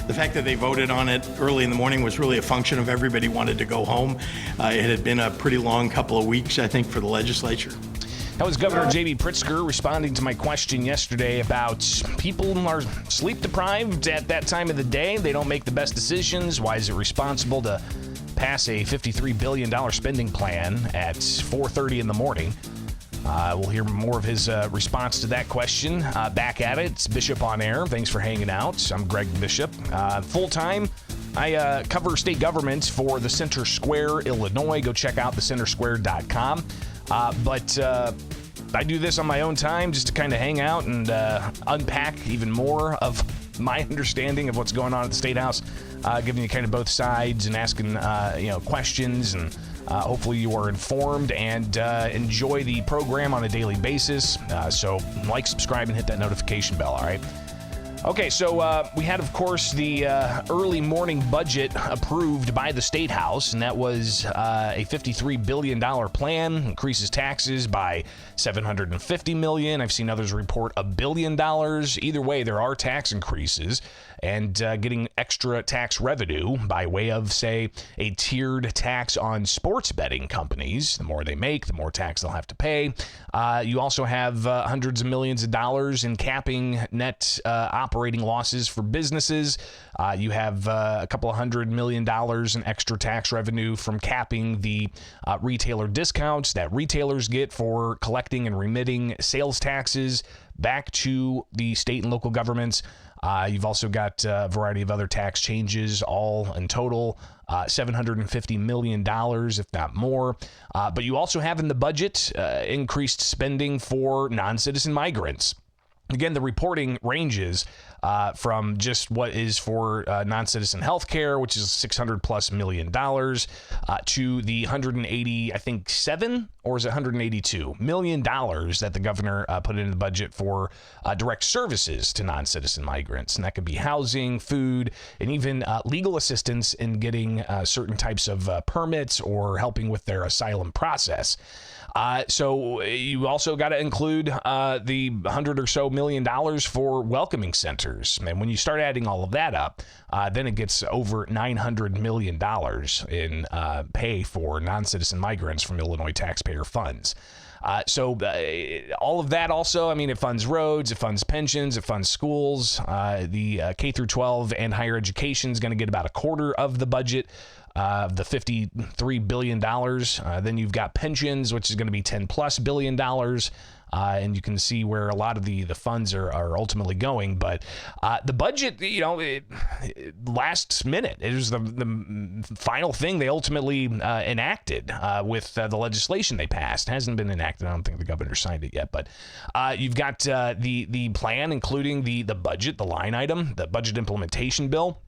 The fact that they voted on it early in the morning was really a function of everybody wanted to go home. It had been a pretty long couple of weeks, I think, for the legislature. That was Governor J.B. Pritzker responding to my question yesterday about people are sleep deprived at that time of the day. They don't make the best decisions. Why is it responsible to pass a $53 billion spending plan at 4:30 in the morning? We'll hear more of his response to that question. Back at it, it's Bishop on Air. Thanks for hanging out. I'm Greg Bishop. Full-time, I cover state government for the Center Square, Illinois. Go check out thecentersquare.com. But I do this on my own time just to kind of hang out and unpack even more of my understanding of what's going on at the State House, giving you kind of both sides and asking questions, and hopefully you are informed and enjoy the program on a daily basis. So like, subscribe, and hit that notification bell, all right? Okay, so we had, of course, the early morning budget approved by the State House, and that was a $53 billion plan, increases taxes by $750 million. I've seen others report $1 billion. Either way, there are tax increases and getting extra tax revenue by way of, say, a tiered tax on sports betting companies. The more they make, the more tax they'll have to pay. You also have hundreds of millions of dollars in capping net operating losses for businesses. You have a couple of $100 million in extra tax revenue from capping the retailer discounts that retailers get for collecting and remitting sales taxes back to the state and local governments. You've also got a variety of other tax changes, all in total $750 million, if not more. But you also have in the budget increased spending for non-citizen migrants. Again, the reporting ranges from just what is for non-citizen health care, which is $600+ million, to the 180, I think, 7 or is it $182 million that the governor put into the budget for direct services to non-citizen migrants. And that could be housing, food, and even legal assistance in getting certain types of permits or helping with their asylum process. So you also got to include the $100 or so million for welcoming centers. And when you start adding all of that up, then it gets over $900 million in pay for non-citizen migrants from Illinois taxpayer funds. So all of that also, I mean, it funds roads, it funds pensions, it funds schools. The K through 12 and higher education is going to get about a quarter of the budget. The $53 billion. Then you've got pensions, which is going to be $10+ billion. And you can see where a lot of the funds are ultimately going. But the budget, last minute, it was the final thing they ultimately enacted with the legislation they passed. It hasn't been enacted. I don't think the governor signed it yet. But you've got the plan, including the budget, the line item, the budget implementation bill,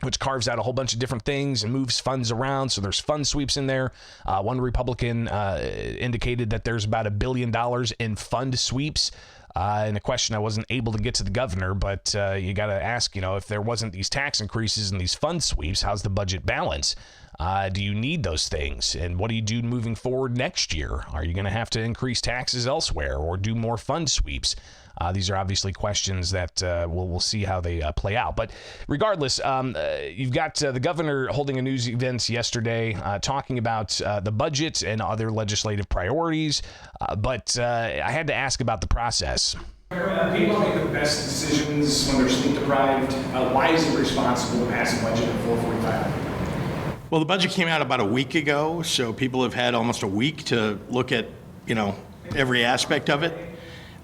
which carves out a whole bunch of different things and moves funds around. So there's fund sweeps in there. One Republican indicated that there's about $1 billion in fund sweeps. In a question I wasn't able to get to the governor, but you got to ask, if there wasn't these tax increases and these fund sweeps, how's the budget balance? Do you need those things? And what do you do moving forward next year? Are you going to have to increase taxes elsewhere or do more fund sweeps? These are obviously questions that we'll see how they play out. But regardless, you've got the governor holding a news event yesterday talking about the budget and other legislative priorities. But I had to ask about the process. People make the best decisions when they're sleep deprived. Why is it responsible to pass a budget at 4:45? Well, the budget came out about a week ago, so people have had almost a week to look at, every aspect of it.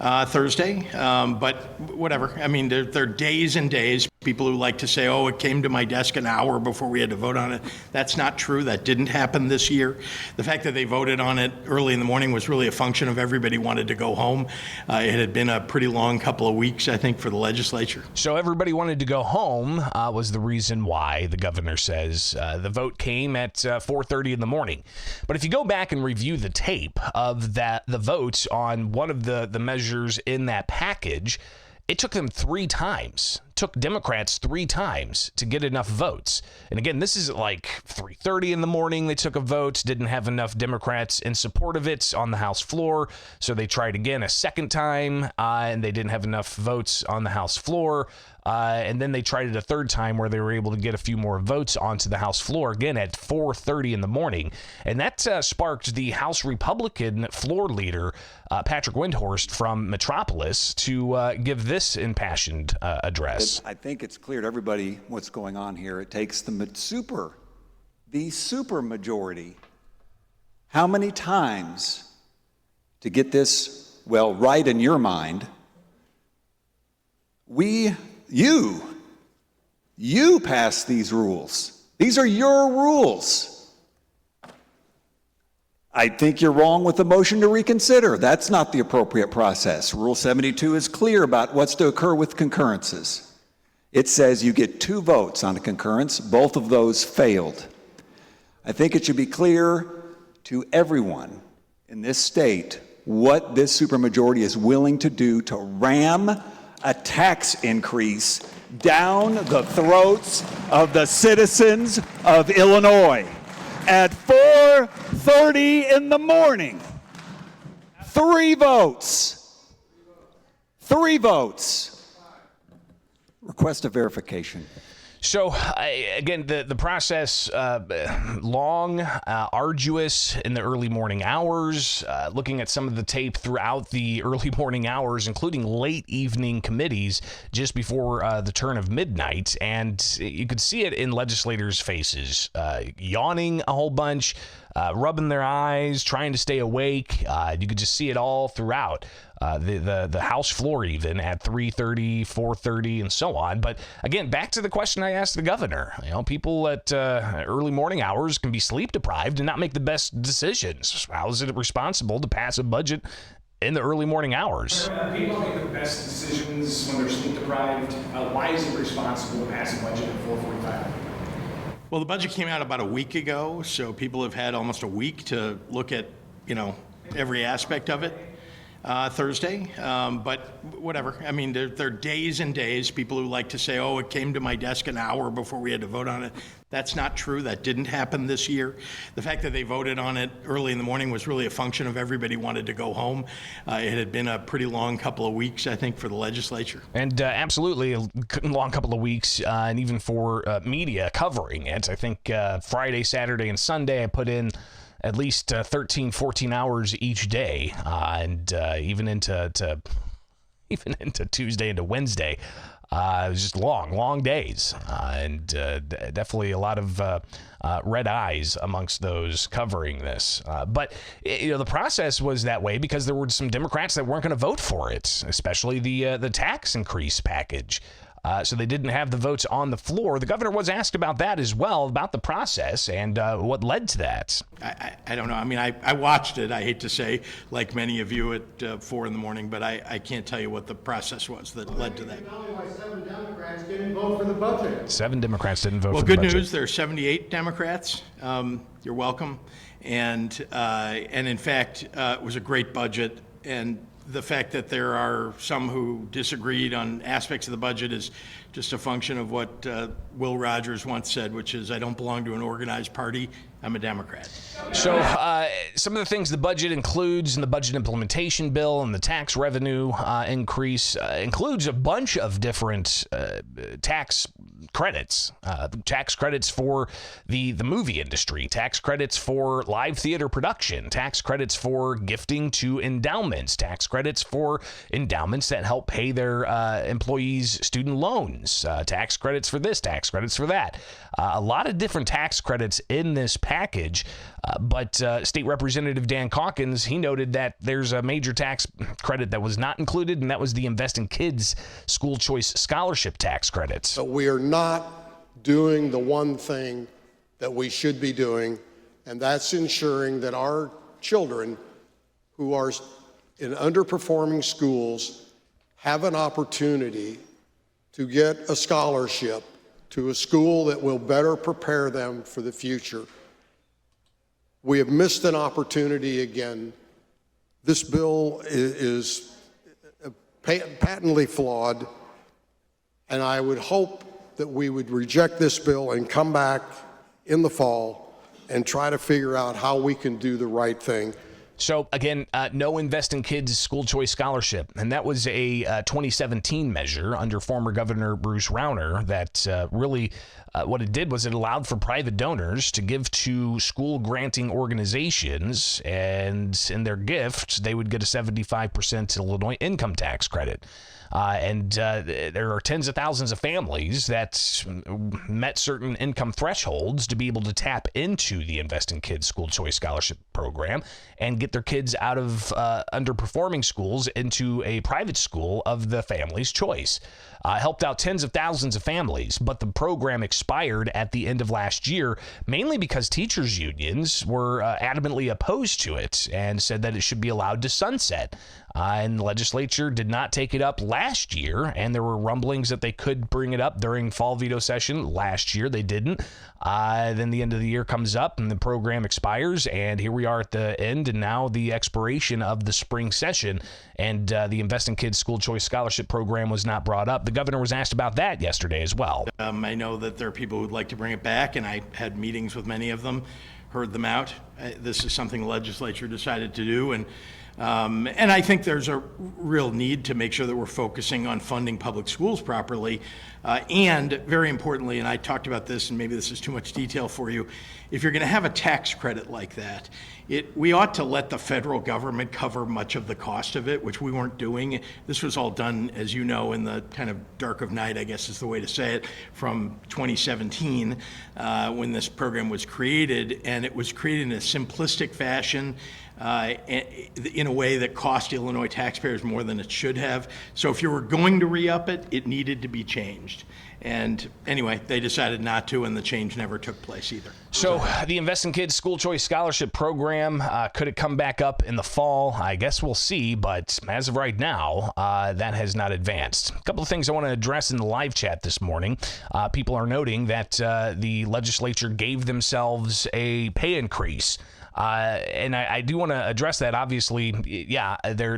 Thursday, but whatever. I mean, there are days and days. People who like to say, oh, it came to my desk an hour before we had to vote on it. That's not true. That didn't happen this year. The fact that they voted on it early in the morning was really a function of everybody wanted to go home. It had been a pretty long couple of weeks, I think, for the legislature. So everybody wanted to go home was the reason why, the governor says. The vote came at 4:30 in the morning. But if you go back and review the tape of the votes on one of the measures in that package, it took them 3 times took Democrats 3 times to get enough votes. And again, this is at like 3:30 in the morning. They took a vote, didn't have enough Democrats in support of it on the House floor. So they tried again a second time, and they didn't have enough votes on the House floor. And then they tried it a third time where they were able to get a few more votes onto the House floor, again at 4:30 in the morning. And that sparked the House Republican floor leader, Patrick Windhorst from Metropolis, to give this impassioned address. I think it's clear to everybody what's going on here. It takes the super majority. How many times to get this, well, right in your mind? You pass these rules. These are your rules. I think you're wrong with the motion to reconsider. That's not the appropriate process. Rule 72 is clear about what's to occur with concurrences. It says you get 2 votes on a concurrence. Both of those failed. I think it should be clear to everyone in this state what this supermajority is willing to do to ram a tax increase down the throats of the citizens of Illinois. At 4:30 in the morning, 3 votes. 3 votes. Request a verification. So, again, the process, long, arduous in the early morning hours, looking at some of the tape throughout the early morning hours, including late evening committees just before the turn of midnight. And you could see it in legislators' faces, yawning a whole bunch, rubbing their eyes, trying to stay awake. You could just see it all throughout. The House floor even at 3:30, 4:30, and so on. But again, back to the question I asked the governor. You know, people at early morning hours can be sleep deprived and not make the best decisions. How is it responsible to pass a budget in the early morning hours? People make the best decisions when they're sleep deprived. Why is it responsible to pass a budget at 4:45? Well, the budget came out about a week ago, so people have had almost a week to look at, every aspect of it. Thursday, but whatever. I mean, there are days and days. People who like to say, oh, it came to my desk an hour before we had to vote on it. That's not true. That didn't happen this year. The fact that they voted on it early in the morning was really a function of everybody wanted to go home. It had been a pretty long couple of weeks, I think, for the legislature. And absolutely a long couple of weeks, and even for media covering it. I think Friday, Saturday, and Sunday I put in at least 13, 14 hours each day, and even into Tuesday into Wednesday. It was just long days, and definitely a lot of red eyes amongst those covering this. But the process was that way because there were some Democrats that weren't going to vote for it, especially the tax increase package. So they didn't have the votes on the floor. The governor was asked about that as well, about the process and what led to that. I don't know. I mean, I watched it, I hate to say, like many of you at 4 in the morning, but I can't tell you what the process was that led to that. Tell me why 7 Democrats didn't vote for the budget. 7 Democrats didn't vote for the budget. budget. Well, good news, there are 78 Democrats. You're welcome. And in fact, it was a great budget. And the fact that there are some who disagreed on aspects of the budget is just a function of what Will Rogers once said, which is, I don't belong to an organized party, I'm a Democrat. So some of the things the budget includes in the budget implementation bill and the tax revenue increase includes a bunch of different tax credits. Tax credits for the movie industry, tax credits for live theater production, tax credits for gifting to endowments, tax credits for endowments that help pay their employees' student loans, tax credits for this, tax credits for that. A lot of different tax credits in this package, but State Representative Dan Calkins, he noted that there's a major tax credit that was not included, and that was the Invest in Kids school choice scholarship tax credits. But we are not doing the one thing that we should be doing, and that's ensuring that our children who are in underperforming schools have an opportunity to get a scholarship to a school that will better prepare them for the future. We have missed an opportunity again. This bill is patently flawed. And I would hope that we would reject this bill and come back in the fall and try to figure out how we can do the right thing. So, again, no Invest in Kids school choice scholarship. And that was a 2017 measure under former Governor Bruce Rauner that really what it did was it allowed for private donors to give to school granting organizations, and in their gift, they would get a 75% Illinois income tax credit. There are tens of thousands of families that met certain income thresholds to be able to tap into the Invest in Kids school choice scholarship program and get their kids out of underperforming schools into a private school of the family's choice. Helped out tens of thousands of families, but the program expired at the end of last year, mainly because teachers' unions were adamantly opposed to it and said that it should be allowed to sunset. And the legislature did not take it up last year, and there were rumblings that they could bring it up during fall veto session. Last year, they didn't. Then the end of the year comes up, and the program expires, and here we are at the end, and now the expiration of the spring session, and the Invest in Kids school choice scholarship program was not brought up. The governor was asked about that yesterday as well. I know that there are people who'd like to bring it back, and I had meetings with many of them, heard them out. This is something the legislature decided to do, and I think there's a real need to make sure that we're focusing on funding public schools properly. And very importantly, and I talked about this, and maybe this is too much detail for you, if you're going to have a tax credit like that, we ought to let the federal government cover much of the cost of it, which we weren't doing. This was all done, as you know, in the kind of dark of night, I guess is the way to say it, from 2017 when this program was created. And it was created in a simplistic fashion, in a way that cost Illinois taxpayers more than it should have. So if you were going to re-up it, it needed to be changed. And anyway, they decided not to, and the change never took place either. So the Invest in Kids school choice scholarship program, could it come back up in the fall? I guess we'll see, but as of right now, that has not advanced. A couple of things I want to address in the live chat this morning. People are noting that the legislature gave themselves a pay increase. And I do want to address that. Obviously, yeah, there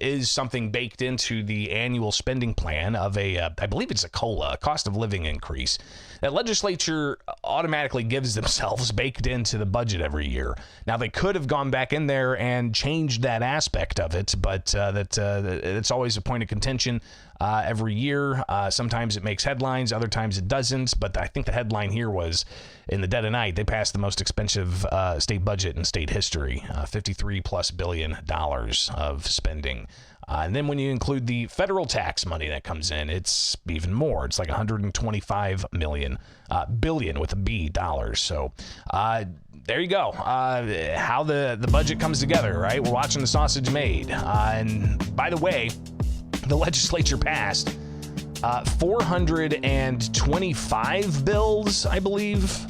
is something baked into the annual spending plan of I believe it's a COLA, a cost of living increase. That legislature automatically gives themselves baked into the budget every year. Now, they could have gone back in there and changed that aspect of it, but it's always a point of contention every year. Sometimes it makes headlines, other times it doesn't, but I think the headline here was, in the dead of night, they passed the most expensive state budget in state history, $53+ billion of spending. And then when you include the federal tax money that comes in, it's even more. It's like $125 billion with a B dollars. So there you go. How the budget comes together, right? We're watching the sausage made. And by the way, the legislature passed 425 bills, I believe.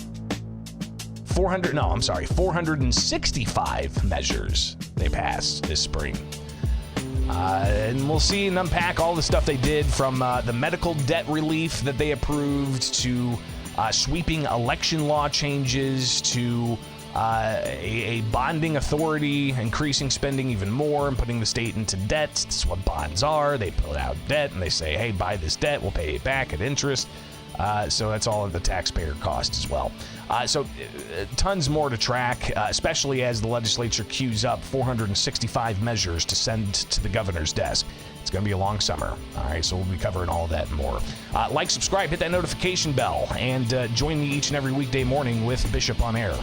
465 measures they passed this spring. And we'll see and unpack all the stuff they did, from the medical debt relief that they approved to sweeping election law changes to a bonding authority, increasing spending even more and putting the state into debt. This is what bonds are. They put out debt and they say, hey, buy this debt, we'll pay it back at interest. So that's all of the taxpayer cost as well. So tons more to track, especially as the legislature queues up 465 measures to send to the governor's desk. It's going to be a long summer. All right, so we'll be covering all of that and more. Like, subscribe, hit that notification bell, and join me each and every weekday morning with Bishop on Air.